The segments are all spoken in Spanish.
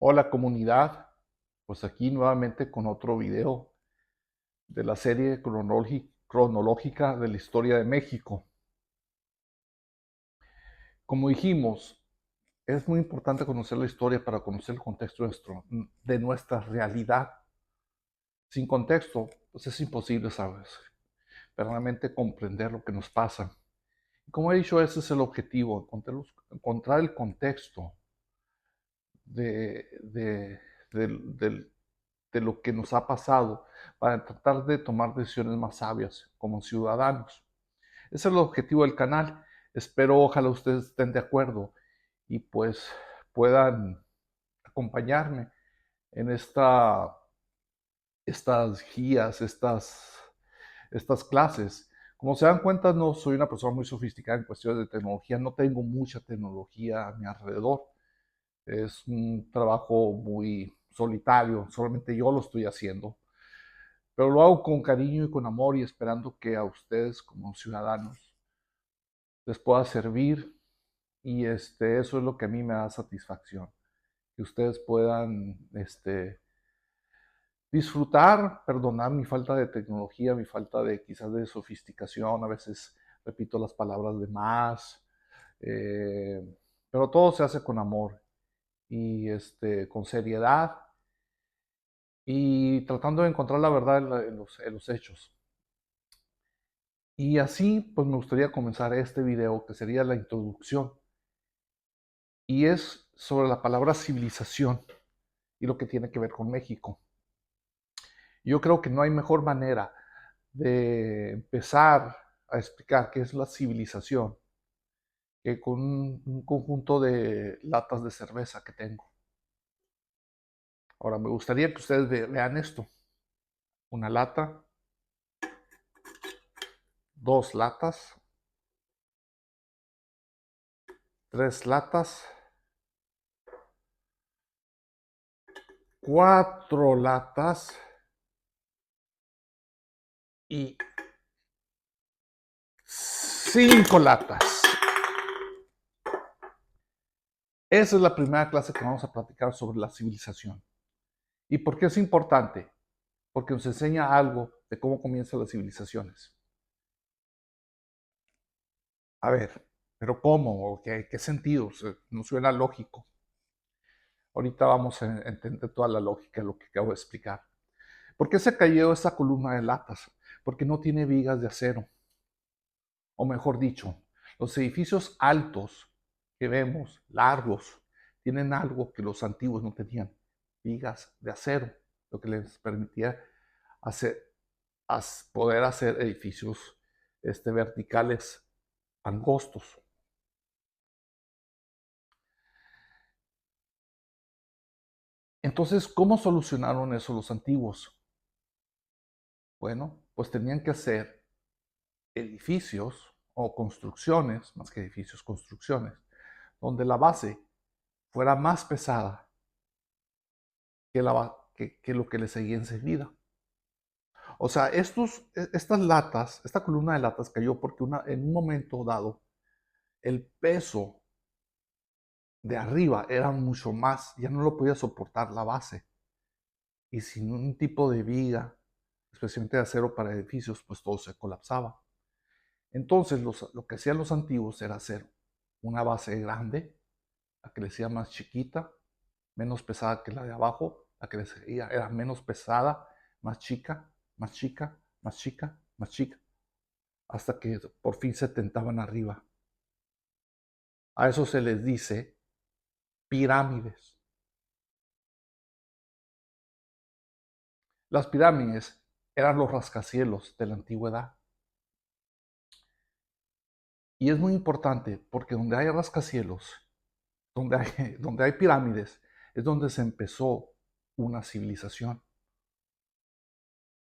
Hola comunidad, pues aquí nuevamente con otro video de la serie cronológica de la historia de México. Como dijimos, es muy importante conocer la historia para conocer el contexto de nuestra realidad. Sin contexto, pues es imposible, ¿sabes? Verdaderamente comprender lo que nos pasa. Y como he dicho, ese es el objetivo, encontrar el contexto de, de, del, del- de lo que nos ha pasado para tratar de tomar decisiones más sabias como ciudadanos. Ese es el objetivo del canal. Espero, ojalá ustedes estén de acuerdo y pues puedan acompañarme en estas guías, estas clases. Como se dan cuenta, no soy una persona muy sofisticada en cuestiones de tecnología, no tengo mucha tecnología a mi alrededor. Es un trabajo muy solitario, solamente yo lo estoy haciendo, pero lo hago con cariño y con amor y esperando que a ustedes como ciudadanos les pueda servir y eso es lo que a mí me da satisfacción, que ustedes puedan disfrutar, perdonar mi falta de tecnología, mi falta de quizás de sofisticación, a veces repito las palabras de más, eh, pero todo se hace con amor y con seriedad y tratando de encontrar la verdad en los hechos. Y así, pues me gustaría comenzar este video, que sería la introducción, y es sobre la palabra civilización y lo que tiene que ver con México. Yo creo que no hay mejor manera de empezar a explicar qué es la civilización que con un conjunto de latas de cerveza que tengo. Ahora, me gustaría que ustedes vean esto. Una lata, dos latas, tres latas, cuatro latas y cinco latas. Esa es la primera clase que vamos a platicar sobre la civilización. ¿Y por qué es importante? Porque nos enseña algo de cómo comienzan las civilizaciones. A ver, pero ¿cómo? ¿O qué sentido? No suena lógico. Ahorita vamos a entender toda la lógica de lo que acabo de explicar. ¿Por qué se cayó esa columna de latas? Porque no tiene vigas de acero. O mejor dicho, los edificios altos que vemos, largos, tienen algo que los antiguos no tenían, vigas de acero, lo que les permitía hacer, poder hacer edificios verticales angostos. Entonces, ¿cómo solucionaron eso los antiguos? Bueno, pues tenían que hacer edificios o construcciones, más que edificios, construcciones, donde la base fuera más pesada que lo que le seguía enseguida. O sea, estas latas, esta columna de latas cayó porque en un momento dado el peso de arriba era mucho más, ya no lo podía soportar la base. Y sin un tipo de viga, especialmente de acero para edificios, pues todo se colapsaba. Entonces lo que hacían los antiguos era hacer una base grande, la que le decía más chiquita, menos pesada que la de abajo, la que le seguía era menos pesada, más chica, más chica, más chica, más chica, hasta que por fin se tentaban arriba. A eso se les dice pirámides. Las pirámides eran los rascacielos de la antigüedad. Y es muy importante porque donde hay rascacielos, donde hay pirámides, es donde se empezó una civilización.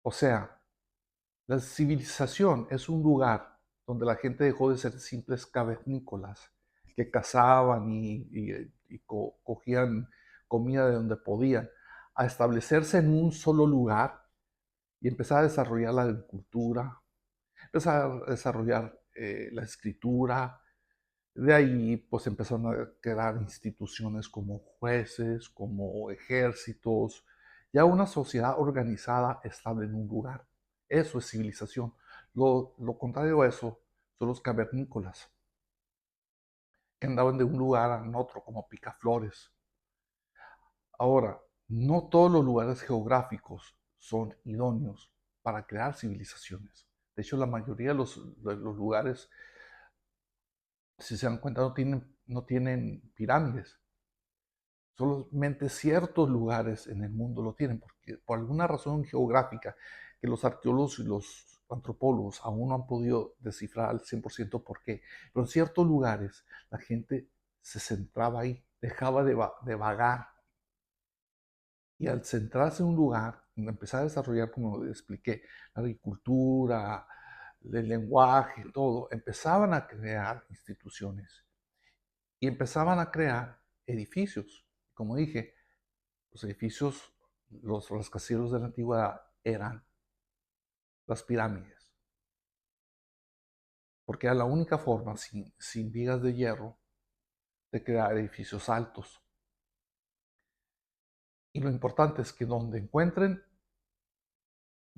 O sea, la civilización es un lugar donde la gente dejó de ser simples cavernícolas que cazaban y cogían comida de donde podían, a establecerse en un solo lugar y empezar a desarrollar la agricultura, empezar a desarrollar la escritura, De ahí, pues empezaron a crear instituciones como jueces, como ejércitos, ya una sociedad organizada estable en un lugar. Eso es civilización. Lo contrario a eso son los cavernícolas, que andaban de un lugar a otro como picaflores. Ahora, no todos los lugares geográficos son idóneos para crear civilizaciones. De hecho, la mayoría de los lugares, si se dan cuenta, no tienen pirámides. Solamente ciertos lugares en el mundo lo tienen, porque por alguna razón geográfica que los arqueólogos y los antropólogos aún no han podido descifrar al 100% por qué. Pero en ciertos lugares la gente se centraba ahí, dejaba de vagar, y al centrarse en un lugar, empezar a desarrollar, como les expliqué, la agricultura, el lenguaje, todo, empezaban a crear instituciones y empezaban a crear edificios. Como dije, los edificios, los rascacielos de la antigüedad eran las pirámides, porque era la única forma, sin vigas de hierro, de crear edificios altos. Y lo importante es que donde encuentren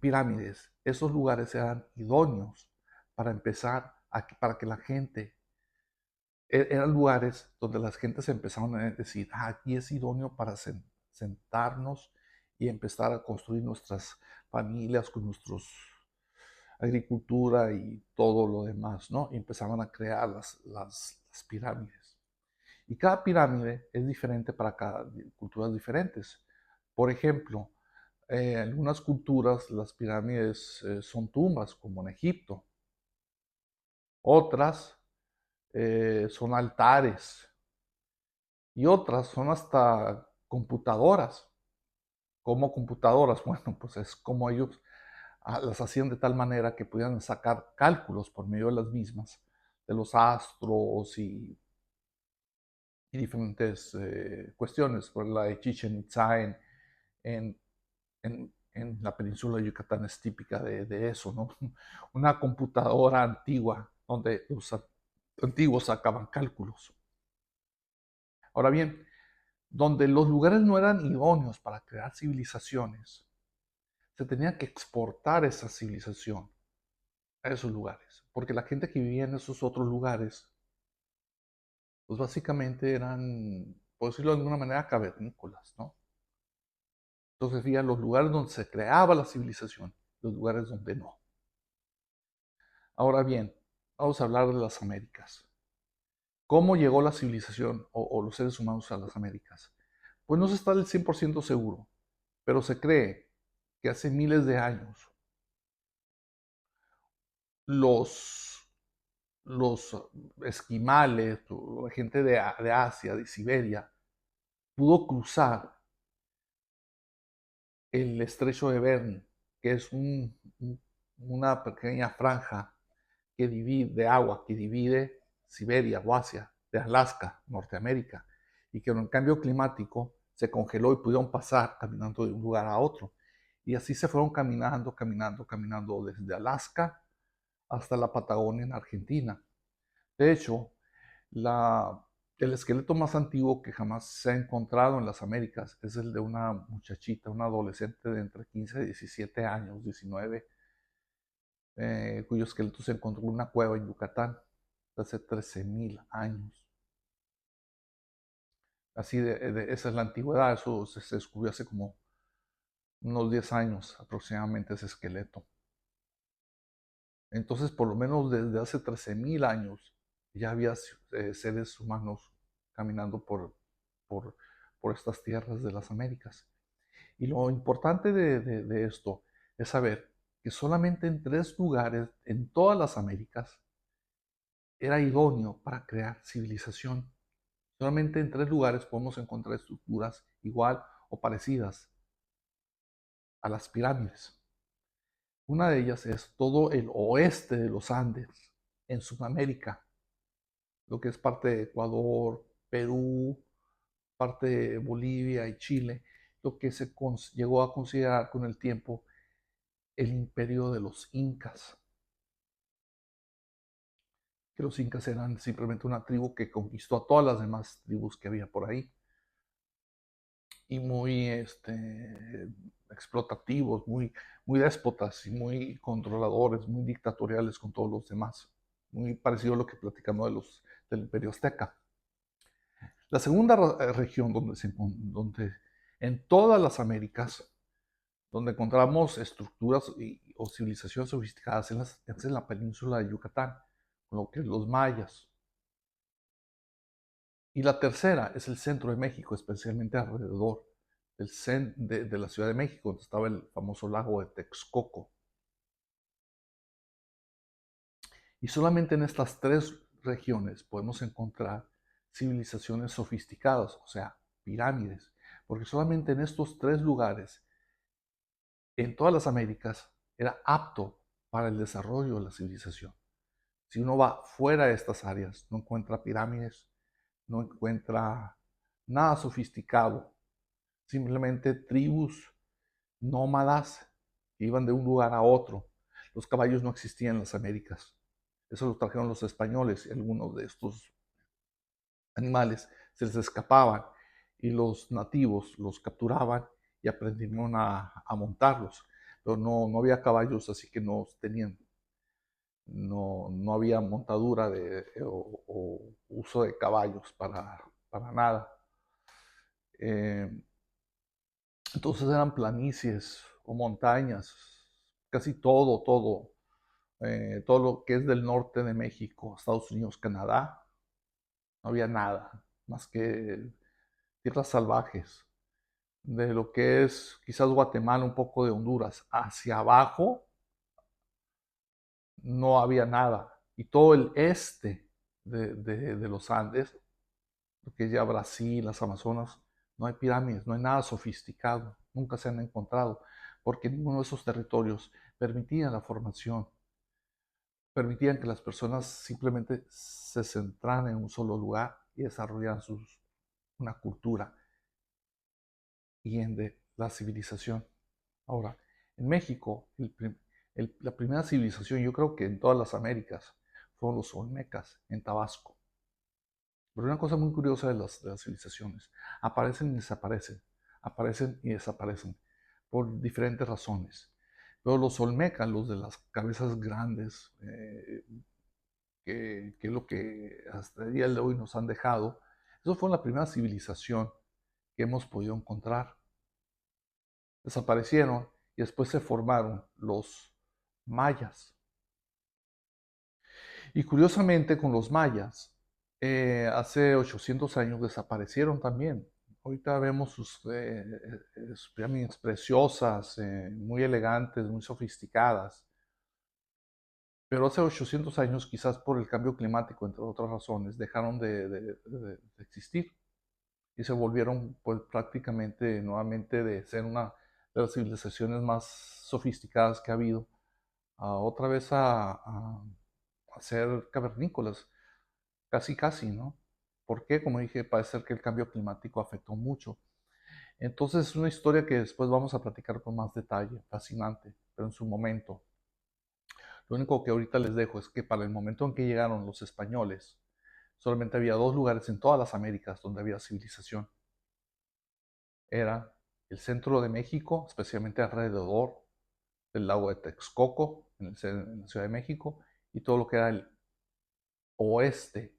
pirámides, esos lugares eran idóneos para empezar, para que la gente, eran lugares donde las gentes empezaron a decir, aquí es idóneo para sentarnos y empezar a construir nuestras familias con nuestros agricultura y todo lo demás, ¿no? Y empezaban a crear las pirámides. Y cada pirámide es diferente para cada culturas diferentes. Por ejemplo, en algunas culturas las pirámides son tumbas, como en Egipto. Otras son altares. Y otras son hasta computadoras. ¿Cómo computadoras? Bueno, pues es como ellos las hacían de tal manera que pudieran sacar cálculos por medio de las mismas, de los astros y diferentes cuestiones. Por la de Chichen Itza en, en la península de Yucatán es típica de eso, ¿no? Una computadora antigua donde los antiguos sacaban cálculos. Ahora bien, donde los lugares no eran idóneos para crear civilizaciones, se tenía que exportar esa civilización a esos lugares, porque la gente que vivía en esos otros lugares, pues básicamente eran, por decirlo de alguna manera, cavernícolas, ¿no? Entonces había los lugares donde se creaba la civilización, los lugares donde no. Ahora bien, vamos a hablar de las Américas. ¿Cómo llegó la civilización o los seres humanos a las Américas? Pues no se está del 100% seguro, pero se cree que hace miles de años los, los esquimales, la gente de Asia, de Siberia, pudo cruzar el estrecho de Bering, que es una pequeña franja de agua que divide Siberia o Asia de Alaska, Norteamérica, y que en el cambio climático se congeló y pudieron pasar caminando de un lugar a otro. Y así se fueron caminando, caminando, caminando desde Alaska hasta la Patagonia en Argentina. De hecho, la, el esqueleto más antiguo que jamás se ha encontrado en las Américas es el de una muchachita, una adolescente de entre 15 y 17 años, 19, cuyo esqueleto se encontró en una cueva en Yucatán hace 13.000 años. Así esa es la antigüedad, eso se descubrió hace como unos 10 años aproximadamente ese esqueleto. Entonces, por lo menos desde hace 13.000 años ya había seres humanos caminando por, por estas tierras de las Américas. Y lo importante de esto es saber que solamente en 3 lugares en todas las Américas era idóneo para crear civilización. Solamente en 3 lugares podemos encontrar estructuras igual o parecidas a las pirámides. Una de ellas es todo el oeste de los Andes, en Sudamérica, lo que es parte de Ecuador, Perú, parte de Bolivia y Chile, lo que se llegó a considerar con el tiempo el imperio de los incas. que los incas eran simplemente una tribu que conquistó a todas las demás tribus que había por ahí, y muy explotativos, muy déspotas y muy controladores, muy dictatoriales con todos los demás. Muy parecido a lo que platicamos del Imperio Azteca. La segunda región donde en todas las Américas, donde encontramos estructuras o civilizaciones sofisticadas es en la península de Yucatán, con lo que los mayas. Y la tercera es el centro de México, especialmente alrededor de la Ciudad de México, donde estaba el famoso lago de Texcoco. Y solamente en estas tres regiones podemos encontrar civilizaciones sofisticadas, o sea, pirámides, porque solamente en estos tres lugares, en todas las Américas, era apto para el desarrollo de la civilización. Si uno va fuera de estas áreas, no encuentra pirámides, no encuentra nada sofisticado, simplemente tribus nómadas que iban de un lugar a otro. Los caballos no existían en las Américas. Eso lo trajeron los españoles y algunos de estos animales se les escapaban y los nativos los capturaban y aprendieron a montarlos. Pero no había caballos, así que no había montadura o uso de caballos para nada. Entonces eran planicies o montañas, casi todo lo que es del norte de México, Estados Unidos, Canadá, no había nada más que tierras salvajes. De lo que es quizás Guatemala, un poco de Honduras, hacia abajo no había nada. Y todo el este de los Andes, lo que es ya Brasil, las Amazonas, no hay pirámides, no hay nada sofisticado, nunca se han encontrado, porque ninguno de esos territorios permitía la formación, permitían que las personas simplemente se centraran en un solo lugar y desarrollaran una cultura y la civilización. Ahora, en México, la primera civilización, yo creo que en todas las Américas, fueron los olmecas en Tabasco. Pero una cosa muy curiosa de las civilizaciones, aparecen y desaparecen por diferentes razones. Pero los olmecas, los de las cabezas grandes, que es lo que hasta el día de hoy nos han dejado, eso fue la primera civilización que hemos podido encontrar. Desaparecieron y después se formaron los mayas. Y curiosamente con los mayas, hace 800 años desaparecieron también. Ahorita vemos sus pirámides preciosas, muy elegantes, muy sofisticadas. Pero hace 800 años, quizás por el cambio climático, entre otras razones, dejaron de existir y se volvieron pues, prácticamente nuevamente de ser una de las civilizaciones más sofisticadas que ha habido, otra vez a ser cavernícolas, casi, ¿no? ¿Por qué? Como dije, parece ser que el cambio climático afectó mucho. Entonces es una historia que después vamos a platicar con más detalle, fascinante, pero en su momento. Lo único que ahorita les dejo es que para el momento en que llegaron los españoles, solamente había dos lugares en todas las Américas donde había civilización. Era el centro de México, especialmente alrededor del lago de Texcoco, en la Ciudad de México, y todo lo que era oeste,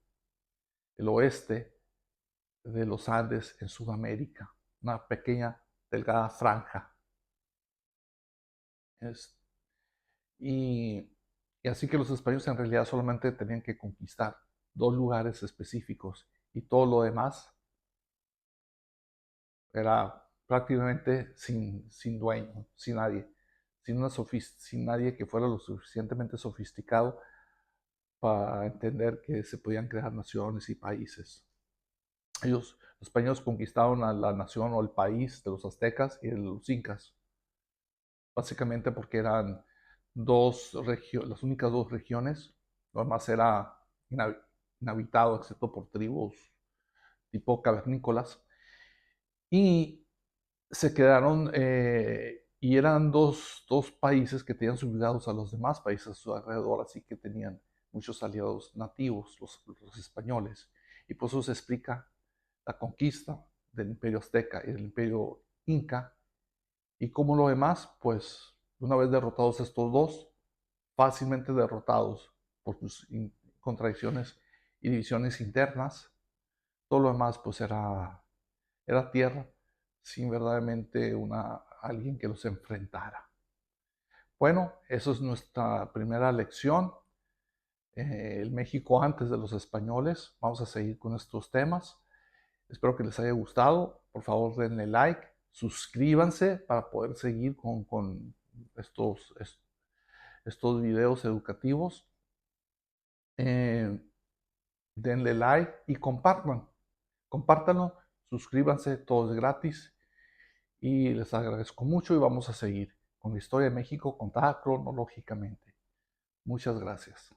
el oeste de los Andes en Sudamérica, una pequeña, delgada franja. Es- y, y así que los españoles en realidad solamente tenían que conquistar dos lugares específicos y todo lo demás era prácticamente sin dueño, sin nadie, sin nadie que fuera lo suficientemente sofisticado para entender que se podían crear naciones y países. Los españoles conquistaron a la nación o el país de los aztecas y de los incas, básicamente porque eran las únicas dos regiones, lo demás era inhabitado excepto por tribus tipo cavernícolas, y se quedaron, y eran dos países que tenían subjugados a los demás países a su alrededor, así que tenían muchos aliados nativos, los españoles, y por eso se explica la conquista del imperio azteca y del imperio inca, y cómo lo demás, pues una vez derrotados estos dos, fácilmente derrotados por sus contradicciones y divisiones internas, todo lo demás pues era tierra sin verdaderamente alguien que los enfrentara. Bueno, eso es nuestra primera lección. El México antes de los españoles. Vamos a seguir con estos temas. Espero que les haya gustado. Por favor, denle like, suscríbanse para poder seguir con estos videos educativos. Denle like y compártanlo, suscríbanse, todo es gratis y les agradezco mucho y vamos a seguir con la historia de México contada cronológicamente. Muchas gracias.